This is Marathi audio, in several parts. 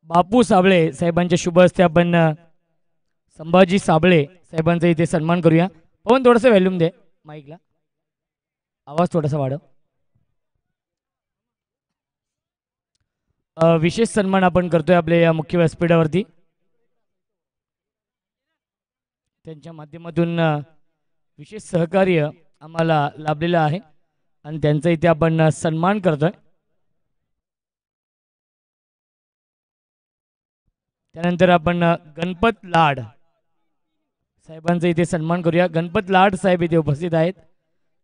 बापू साबळे साहेबांच्या शुभ हस्ते आपण संभाजी साबळे साहेबांचा इथे सन्मान करूया. पवन थोडंसं व्हॅल्यूम दे माईकला, आवाज थोडासा वाढव. विशेष सन्मान आपण करतोय आपल्या या मुख्य व्यासपीठावरती. त्यांच्या माध्यमातून विशेष सहकार्य आम्हाला लाभलेलं आहे आणि त्यांचा इथे आपण सन्मान करतोय. त्यानंतर आपण गणपत लाड साहेबांचा इथे सन्मान करूया. गणपत लाड साहेब इथे उपस्थित आहेत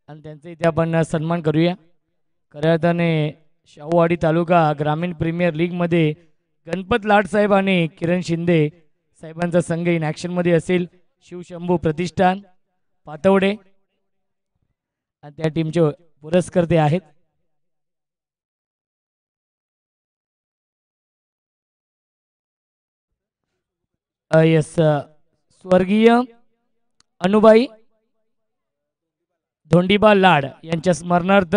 आणि त्यांचा इथे आपण सन्मान करूया. खऱ्या अर्थाने शाहूवाडी तालुका ग्रामीण प्रीमियर लीगमध्ये गणपत लाड साहेब आणि किरण शिंदे साहेबांचा संघ इन ॲक्शनमध्ये असेल. शिवशंभू प्रतिष्ठान पातवडे आणि त्या टीमचे पुरस्कर्ते आहेत. यस स्वर्गीय अनुबाई धोंडीबा लाड यांच्या स्मरणार्थ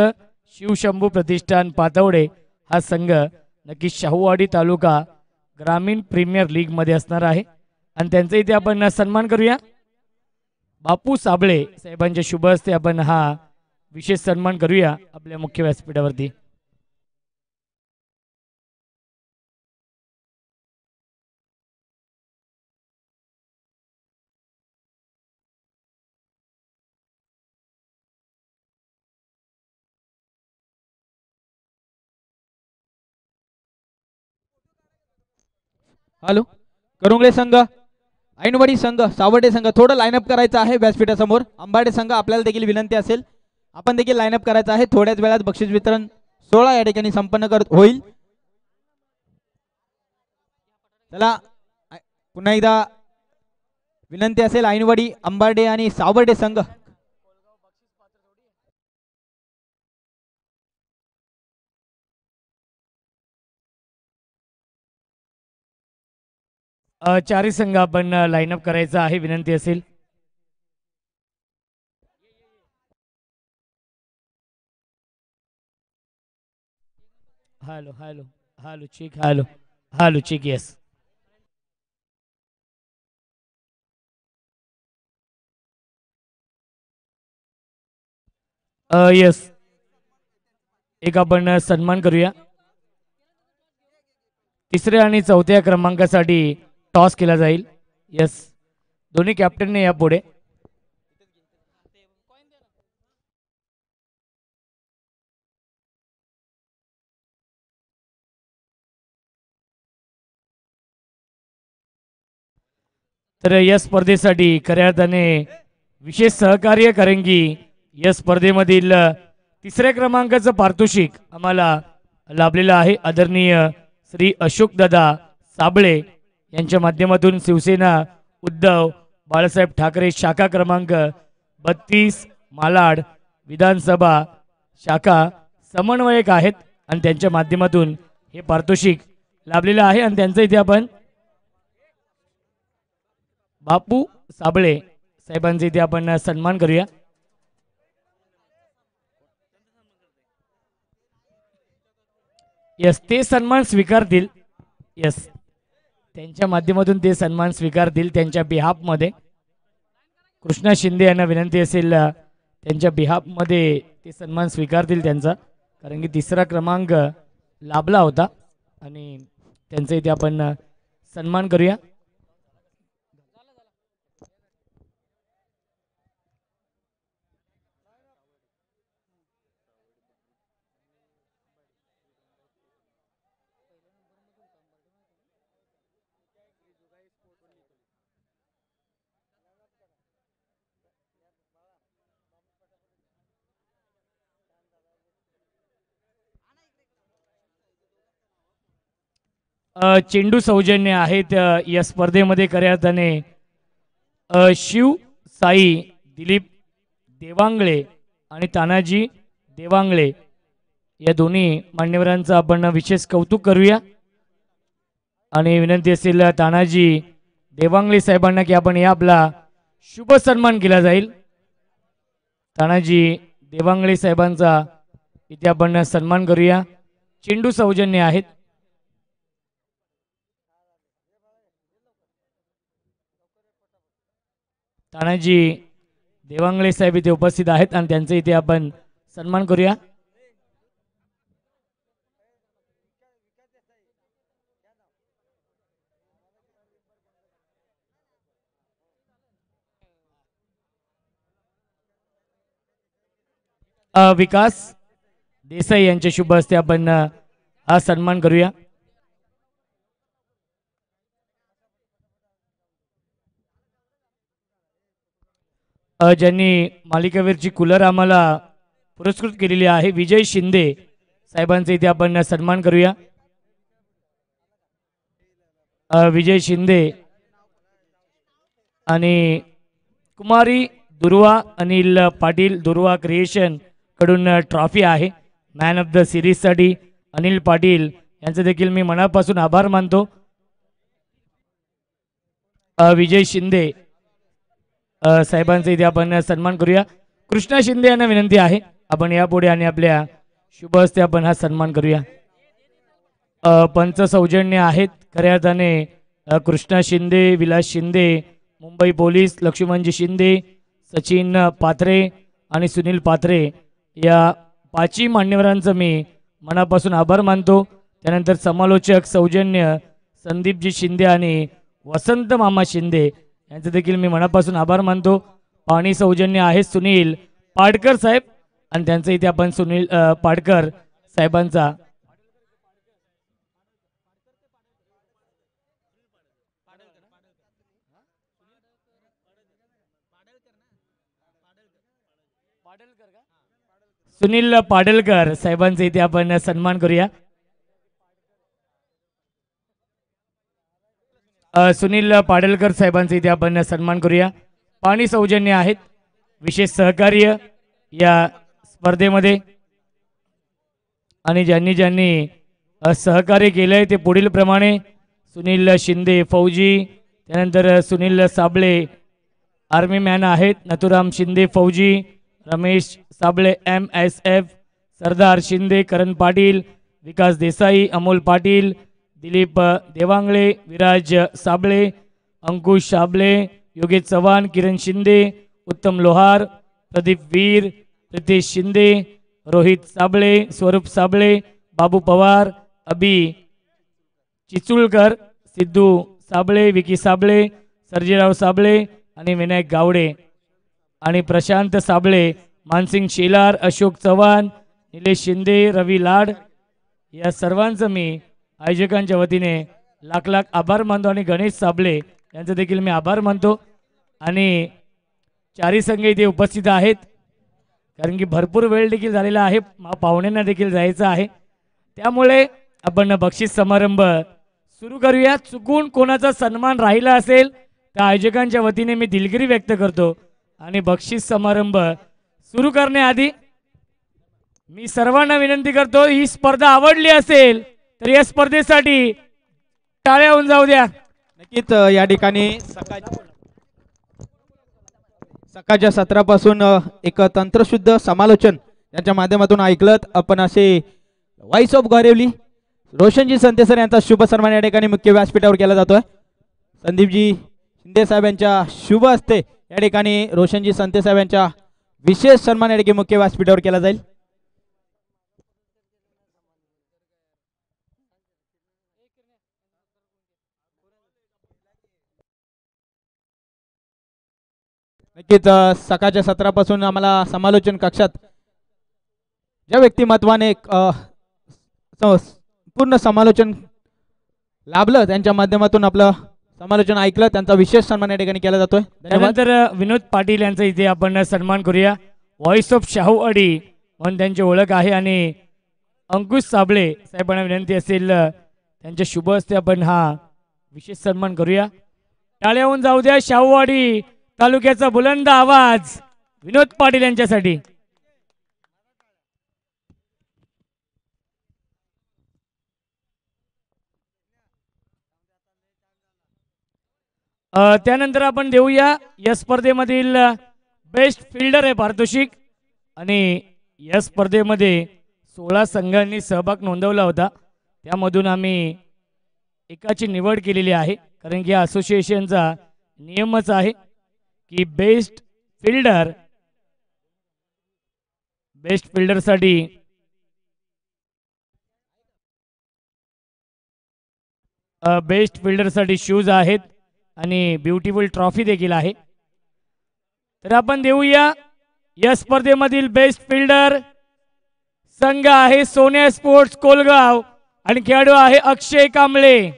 शिवशंभू प्रतिष्ठान पातवडे हा संघ नक्की शाहूवाडी तालुका ग्रामीण प्रीमियर लीग मध्ये असणार आहे आणि त्यांचा इथे आपण सन्मान करूया. बापू साबळे साहेबांच्या शुभ हस्ते आपण हा विशेष सन्मान करूया आपल्या मुख्य व्यासपीठावरती. हॅलो, करुंगळे संघ, ऐनवाडी संघ, सावर्डे संघ थोडं लाईनअप करायचं आहे व्यासपीठासमोर. अंबाडे संघ आपल्याला देखील विनंती असेल, आपण देखील लाईनअप करायचं आहे. थोड्याच वेळात बक्षीस वितरण सोहळा या ठिकाणी संपन्न होईल. चला पुन्हा एकदा विनंती असेल, ऐनवाडी, अंबाडे आणि सावर्डे संघ. चारही संघ आपण लाईनअप करायचा आहे, विनंती असेल. हॅलो हॅलो हॅलो चिक, हॅलो हॅलो चिक, येस. यस, एक आपण सन्मान करूया. तिसऱ्या आणि चौथ्या क्रमांकासाठी टॉस केला जाईल. यस, दोन्ही कॅप्टनने या पुढे. तर या स्पर्धेसाठी खऱ्या अर्थाने विशेष सहकार्य कारण की या स्पर्धेमधील तिसऱ्या क्रमांकाचं पारितोषिक आम्हाला लाभलेलं आहे. आदरणीय श्री अशोकदादा साबळे यांच्या माध्यमातून शिवसेना उद्धव बाळासाहेब ठाकरे शाखा क्रमांक 32 मालाड विधानसभा शाखा समन्वयक आहेत आणि त्यांच्या माध्यमातून हे पारितोषिक लाभलेलं आहे आणि त्यांचं इथे आपण बापू साबळे साहेबांचे इथे आपण सन्मान करूया. यस, ते सन्मान स्वीकारतील. यस, त्यांच्या माध्यमातून ते सन्मान स्वीकारतील. त्यांच्या बिहाफमध्ये कृष्णा शिंदे यांना विनंती असेल, त्यांच्या बिहाफमध्ये ते सन्मान स्वीकारतील त्यांचा, कारण की तिसरा क्रमांक लाभला होता आणि त्यांचा इथे आपण सन्मान करूया. चेंडू सौजन्य आहेत या स्पर्धेमध्ये खऱ्या अर्थाने शिव साई दिलीप देवांगळे आणि तानाजी देवांगळे या दोन्ही मान्यवरांचं आपण विशेष कौतुक करूया आणि विनंती असेल तानाजी देवांगळे साहेबांना की आपण या आपला शुभ सन्मान केला जाईल. तानाजी देवांगळे साहेबांचा इथे आपण सन्मान करूया. चेंडू सौजन्य आहेत. तानाजी देवांगळे साहेब इथे उपस्थित आहेत आणि त्यांचा इथे आपण सन्मान करूया. विकास देसाई यांच्या शुभ हस्ते आपण हा सन्मान करूया. ज्यांनी मालिकावीरची कूलर आम्हाला पुरस्कृत केलेली आहे विजय शिंदे साहेबांचा इथे आपण सन्मान करूया. विजय शिंदे आणि कुमारी दुर्वा अनिल पाटील दुर्वा क्रिएशन कडून ट्रॉफी आहे मॅन ऑफ द सिरीज साठी अनिल पाटील यांचे देखील मी मनापासून आभार मानतो. विजय शिंदे साहेबांचा इथे आपण सन्मान करूया. कृष्णा शिंदे यांना विनंती आहे आपण यापुढे आणि आपल्या शुभ हस्ते आपण हा सन्मान करूया. पंच सौजन्य आहेत खऱ्या अर्थाने कृष्णा शिंदे विलास शिंदे मुंबई पोलीस लक्ष्मणजी शिंदे सचिन पात्रे आणि सुनील पात्रे या पाचही मान्यवरांचं मी मनापासून आभार मानतो. त्यानंतर समालोचक सौजन्य संदीपजी शिंदे आणि वसंत मामा शिंदे यांचे देखील मी मनापासून आभार मानतो. पाणी सौजन्य आहे सुनील पाडकर साहेब आणि त्यांचं इथे आपण सुनील पाडकर साहेबांचा सुनील पाडलकर साहेबांचा इथे आपण सन्मान करूया. सुनील पाडलकर साहेबांचा इथे आपण सन्मान करूया. पाणी सौजन्य आहेत विशेष सहकार्य या स्पर्धेमध्ये आणि ज्यांनी ज्यांनी सहकार्य केलंय ते पुढील प्रमाणे सुनील शिंदे फौजी त्यानंतर सुनील साबळे आर्मी मॅन आहेत नथुराम शिंदे फौजी रमेश साबळे MSF सरदार शिंदे करण पाटील विकास देसाई अमोल पाटील दिलीप देवांगळे विराज साबळे अंकुश साबळे योगेश चव्हाण किरण शिंदे उत्तम लोहार प्रदीप वीर प्रितेश शिंदे रोहित साबळे स्वरूप साबळे बाबू पवार अबी चिचुळकर सिद्धू साबळे विकी साबळे सर्जेराव साबळे आणि विनायक गावडे आणि प्रशांत साबळे मानसिंग शेलार अशोक चव्हाण निलेश शिंदे रवी लाड या सर्वांचं मी आयोजकांच्या वतीने लाख लाख आभार मानतो आणि गणेश साबळे यांचं देखील मी आभार मानतो. आणि चारी संघ इथे उपस्थित आहेत कारण की भरपूर वेळ देखील झालेला आहे पाहुण्यांना देखील जायचं आहे त्यामुळे आपण बक्षीस समारंभ सुरू करूया. चुकून कोणाचा सन्मान राहिला असेल तर आयोजकांच्या वतीने मी दिलगिरी व्यक्त करतो आणि बक्षीस समारंभ सुरू करण्याआधी मी सर्वांना विनंती करतो ही स्पर्धा आवडली असेल तर या स्पर्धेसाठी टाळ्या होऊन जाऊ द्या. नक्कीच या ठिकाणी सकाळच्या सत्रापासून एक तंत्रशुद्ध समालोचन यांच्या माध्यमातून ऐकलं आपण असे व्हॉइस ऑफ गौरवली रोशनजी संते सर यांचा शुभ सन्मान या ठिकाणी मुख्य व्यासपीठावर केला जातोय. संदीपजी शिंदे साहेब यांच्या शुभ हस्ते या ठिकाणी रोशनजी संते साहेब यांच्या विशेष सन्मान या ठिकाणी मुख्य व्यासपीठावर केला जाईल. नक्कीच सकाळच्या सत्रापासून आम्हाला समालोचन कक्षात ज्या व्यक्तिमत्वाने पूर्ण समालोचन लाभलं त्यांच्या माध्यमातून आपलं समालोचन ऐकलं त्यांचा विशेष सन्मान या ठिकाणी केला जातोय. त्यानंतर विनोद पाटील यांचा इथे आपण सन्मान करूया. व्हॉइस ऑफ शाहू अडी म्हणून त्यांची ओळख आहे आणि अंकुश साबळे साहेबांना विनंती असेल त्यांच्या शुभ हस्ते आपण हा विशेष सन्मान करूया. टाळ्या होऊन जाऊ द्या. शाहूवाडी तालुक्याचा बुलंद आवाज विनोद पाटील यांच्यासाठी. त्यानंतर आपण देऊया या स्पर्धेमधील बेस्ट फिल्डर आहे पारितोषिक आणि या स्पर्धेमध्ये 16 संघांनी सहभाग नोंदवला होता त्यामधून आम्ही एकाची निवड केलेली आहे कारण की असोसिएशनचा नियमच आहे की बेस्ट फिल्डरसाठी शूज आहेत आणि ब्युटिफुल ट्रॉफी देखील आहे. तर आपण देऊया या स्पर्धेमधील बेस्ट फिल्डर संघ आहे सोन्या स्पोर्ट्स कोलगाव आणि खेळाडू आहे अक्षय कांबळे.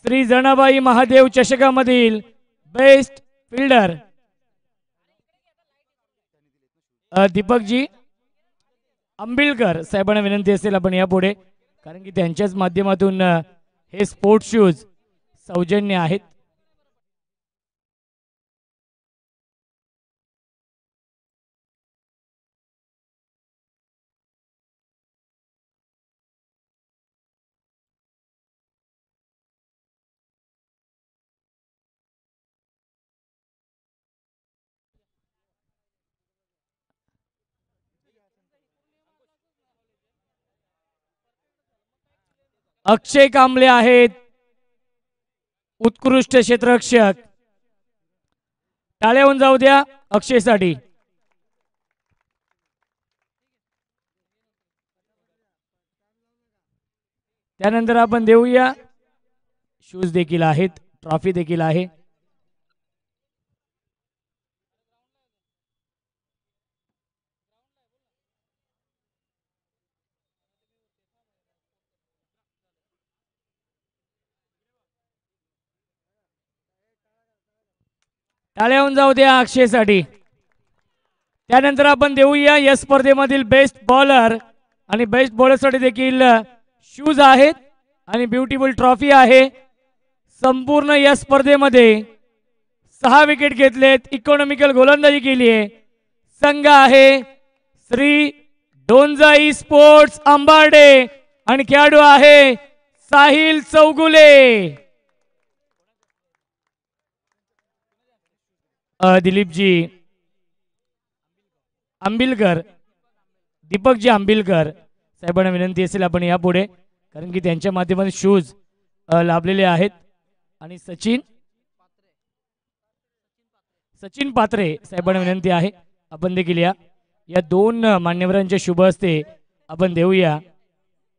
श्री जनाबाई महादेव चषकामधील बेस्ट फिल्डर दीपकजी आंबिलकर साहेबांना विनंती असेल आपण यापुढे, कारण की त्यांच्याच माध्यमातून हे स्पोर्ट्स शूज सौजन्य आहेत. अक्षय कांबळे आहेत उत्कृष्ट क्षेत्ररक्षक. टाळ्या होऊन जाऊ द्या अक्षयसाठी. त्यानंतर आपण देऊया शूज देखील आहेत, ट्रॉफी देखील आहे. टाळ्या होऊन जाऊ द्या अक्षयसाठी. त्यानंतर आपण देऊया या स्पर्धेमधील बेस्ट बॉलर आणि बेस्ट बॉलरसाठी देखील शूज आहेत आणि ब्युटिफुल ट्रॉफी आहे. संपूर्ण या स्पर्धेमध्ये 6 विकेट घेतलेत, इकॉनॉमिकल गोलंदाजी केली आहे. संघ आहे श्री डोंजाई स्पोर्ट्स अंबार्डे आणि खेळाडू आहे साहिल चौगुले. दिलीपजी आंबिलकर, दीपकजी आंबिलकर साहेबांना विनंती असेल आपण यापुढे, कारण की त्यांच्या माध्यमातून शूज लाभलेले आहेत. आणि सचिन पात्रे साहेबांना विनंती आहे आपण देखील या 2 मान्यवरांच्या शुभ हस्ते आपण देऊया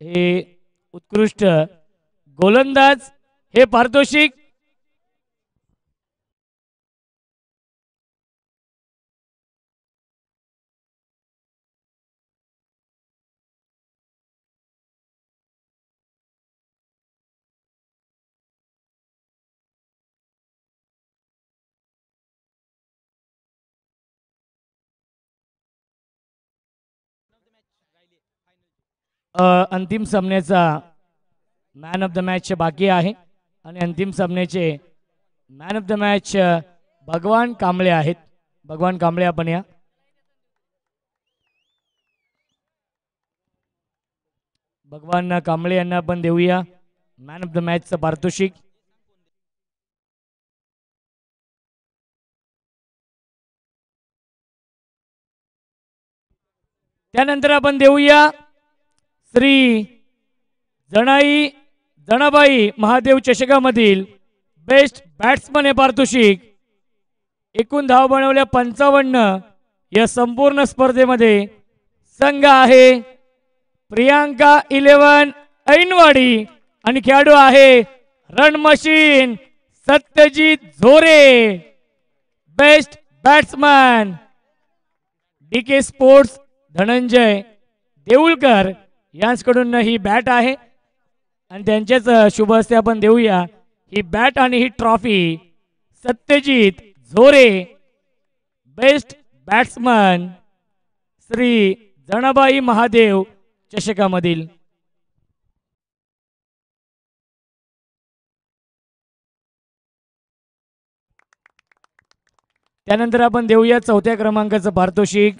हे उत्कृष्ट गोलंदाज हे पारितोषिक. अंतिम सामन्याचा मॅन ऑफ द मॅच बाकी आहे आणि अंतिम सामन्याचे मॅन ऑफ द मॅच भगवान कांबळे आहेत. भगवान कांबळे आपण या. भगवान कांबळे यांना आपण देऊया मॅन ऑफ द मॅचचं पारितोषिक. त्यानंतर आपण देऊया श्री जनाबाई महादेव चषकामधील बेस्ट बॅट्समन हे पारितोषिक. एकूण धाव बनवल्या 55. या संपूर्ण स्पर्धेमध्ये संघ आहे प्रियांका 11 ऐनवाडी आणि खेळाडू आहे run machine Satyajit Zore. Best batsman DK sports Dhananjay Deulkar यांच्याकडून ही बॅट आहे आणि त्यांच्याच शुभ हस्ते आपण देऊया ही बॅट आणि ही trophy Satyajit Zore. Best batsman Shri Janabai Mahadev चषकामधील. त्यानंतर आपण देऊया 4थ्या क्रमांकाचं पारितोषिक.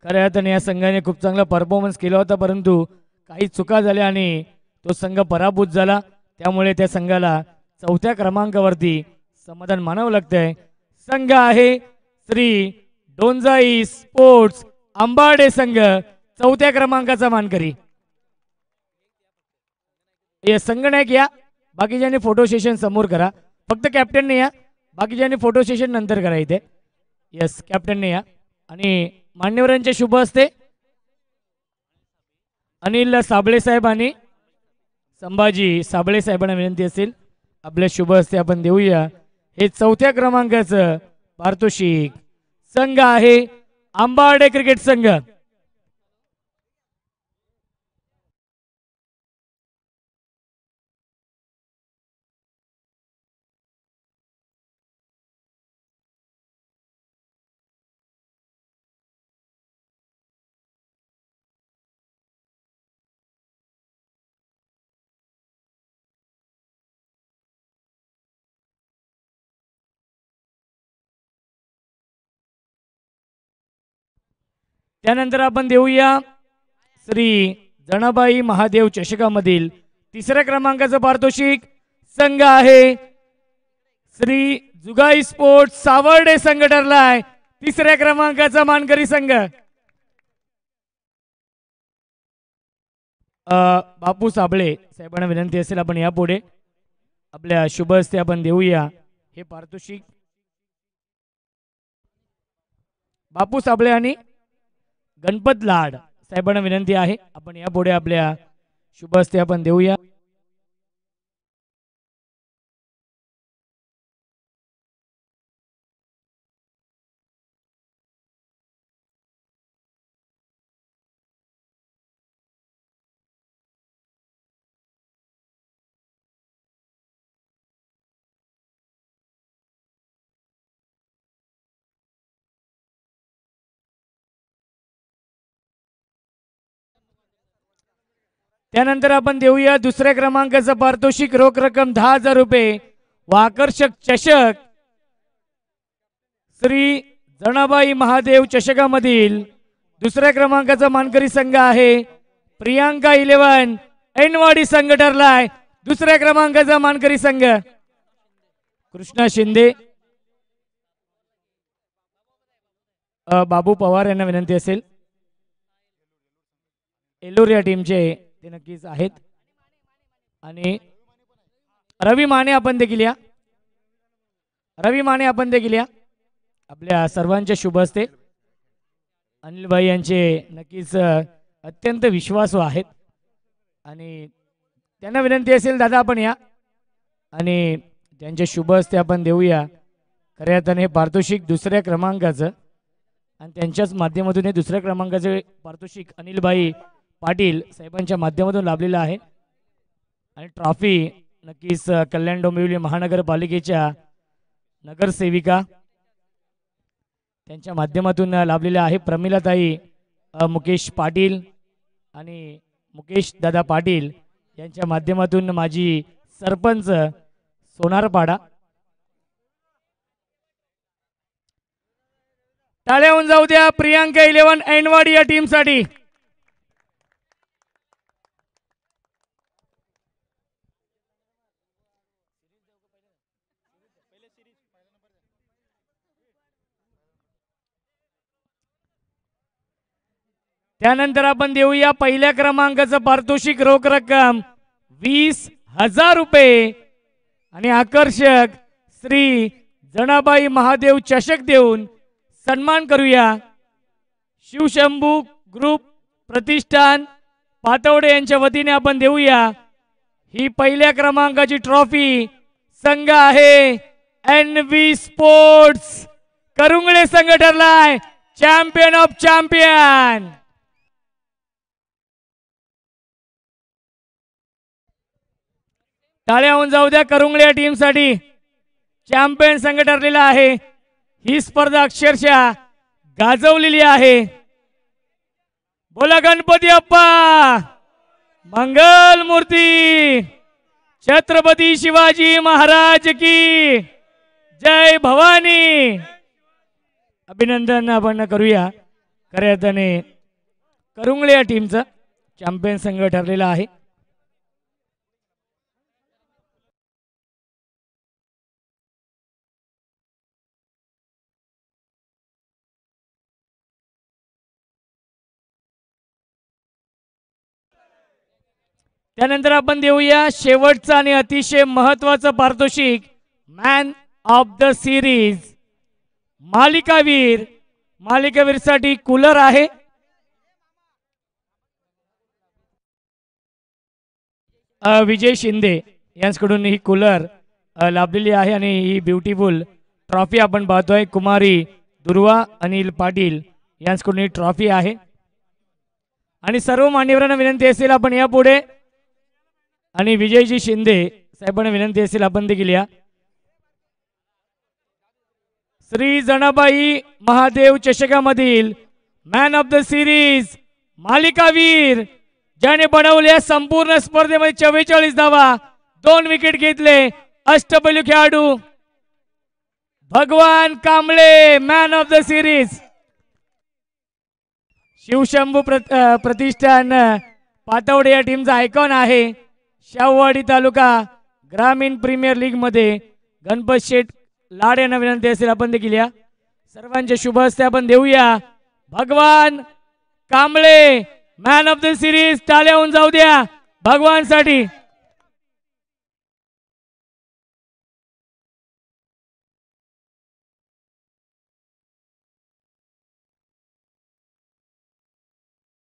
खऱ्या अर्थाने या संघाने खूप चांगला परफॉर्मन्स केला होता, परंतु काही चुका झाल्या आणि तो संघ पराभूत झाला. त्यामुळे त्या संघाला 4थ्या क्रमांकावरती समाधान मानावं लागतंय. संघ आहे श्री डोंजाई स्पोर्ट्स अंबाडे संघ 4थ्या क्रमांकाचा मानकरी. ये संगणक या, बाकीच्यांनी फोटो सेशन समोर करा. फक्त कॅप्टनने या, बाकीच्यांनी फोटो सेशन नंतर करा इथे. यस, कॅप्टनने या. आणि मान्यवरांच्या शुभ हस्ते अनिल साबळे साहेब आणि संभाजी साबळे साहेबांना विनंती असेल आपल्या शुभ हस्ते आपण देऊया. हे 4थ्या क्रमांकाचं पारितोषिक. संघ आहे आंबाडे क्रिकेट संघ. त्यानंतर आपण देऊया श्री जनाबाई महादेव चषकामधील 3ऱ्या क्रमांकाचं पारितोषिक. संघ आहे श्री जुगाई स्पोर्ट्स सावर्डे संघ ठरलाय 3ऱ्या क्रमांकाचा मानकरी संघ. बापू साबळे साहेबांना विनंती असेल आपण यापुढे आपल्या शुभ हस्ते आपण देऊया हे पारितोषिक. बापू साबळे आणि गणपत लाड साहेबांना विनंती आहे आपण यापुढे आपल्या शुभ हस्ते आपण देऊया. त्यानंतर आपण देऊया 2ऱ्या क्रमांकाचं पारितोषिक. रोख रक्कम 10,000 रुपये व आकर्षक चषक. श्री जनाबाई महादेव चषकामधील 2ऱ्या क्रमांकाचा मानकरी संघ आहे प्रियांका 11 ऐनवाडी संघ ठरलाय 2ऱ्या क्रमांकाचा मानकरी संघ. कृष्णा शिंदे बाबू पवार यांना विनंती असेल. एलोर या टीमचे ते नक्कीच आहेत. आणि रवी माने आपण देखील या. रवी माने आपण देखील या आपल्या सर्वांच्या शुभ हस्ते. अनिलभाई यांचे नक्कीच अत्यंत विश्वासू आहेत आणि त्यांना विनंती असेल दादा आपण या आणि त्यांच्या शुभ हस्ते आपण देऊया खऱ्या अर्थाने हे पारितोषिक 2ऱ्या क्रमांकाचं. आणि त्यांच्याच माध्यमातून हे 2ऱ्या क्रमांकाचे पारितोषिक अनिलभाई पाटील साहेबांच्या माध्यमातून लाभलेलं आहे. आणि ट्रॉफी नक्कीच कल्याण डोंबिवली महानगरपालिकेच्या नगरसेविका त्यांच्या माध्यमातून लाभलेलं आहे. प्रमिलाताई मुकेश पाटील आणि मुकेश दादा पाटील यांच्या माध्यमातून माजी सरपंच सोनारपाडा. टाळ्या होऊन जाऊ द्या प्रियांका 11 ऐनवाडी या टीमसाठी. त्यानंतर आपण देऊया 1ल्या क्रमांकाचं पारितोषिक. रोख रक्कम 20,000 रुपये आणि आकर्षक श्री जनाबाई महादेव चषक देऊन सन्मान करूया. शिवशंभू ग्रुप प्रतिष्ठान पातवडे यांच्या वतीने आपण देऊया ही 1ल्या क्रमांकाची ट्रॉफी. संघ आहे NV स्पोर्ट्स करुंगळे संघ ठरलाय चॅम्पियन ऑफ चॅम्पियन. टाळ्या होऊन जाऊ द्या करुंगळे या टीमसाठी. चॅम्पियन संघ ठरलेला आहे. ही स्पर्धा अक्षरशः गाजवलेली आहे. बोला गणपती अप्पा मंगल मूर्ती छत्रपती शिवाजी महाराज की जय भवानी. अभिनंदन आपण करूया खऱ्या अर्थाने करुंगळे या टीमचा चॅम्पियन संघ ठरलेला आहे. त्यानंतर आपण देऊया शेवटचं आणि अतिशय महत्वाचं पारितोषिक मॅन ऑफ द सिरीज मालिकावीर. मालिकावीरसाठी कूलर आहे. विजय शिंदे यांच्याकडून ही कूलर लाभलेली आहे आणि ही ब्युटिफुल ट्रॉफी आपण पाहतोय. कुमारी दुर्वा अनिल पाटील यांच्याकडून ही ट्रॉफी आहे. आणि सर्व मान्यवरांना विनंती असेल आपण या पुढे आणि विजयजी शिंदे साहेबांना विनंती असेल आपण देखील या. श्री जनाबाई महादेव चषकामधील मॅन ऑफ द सिरीज मालिकावीर ज्याने बनवल्या संपूर्ण स्पर्धेमध्ये 44 धावा 2 विकेट घेतले अष्टपैलू खेळाडू Bhagwan Kamble man of the series. Shivshambhu Pratishthan Patwade या टीमचा आयकॉन आहे. शाहूवाडी तालुका ग्रामीण प्रीमियर लीग मध्ये गणपत शेठ लाड यांना विनंती असेल आपण देखील या. सर्वांचे शुभ हस्ते आपण देऊया. भगवान Kamble man of the series. टाळ्या होऊन जाऊ द्या भगवान साठी.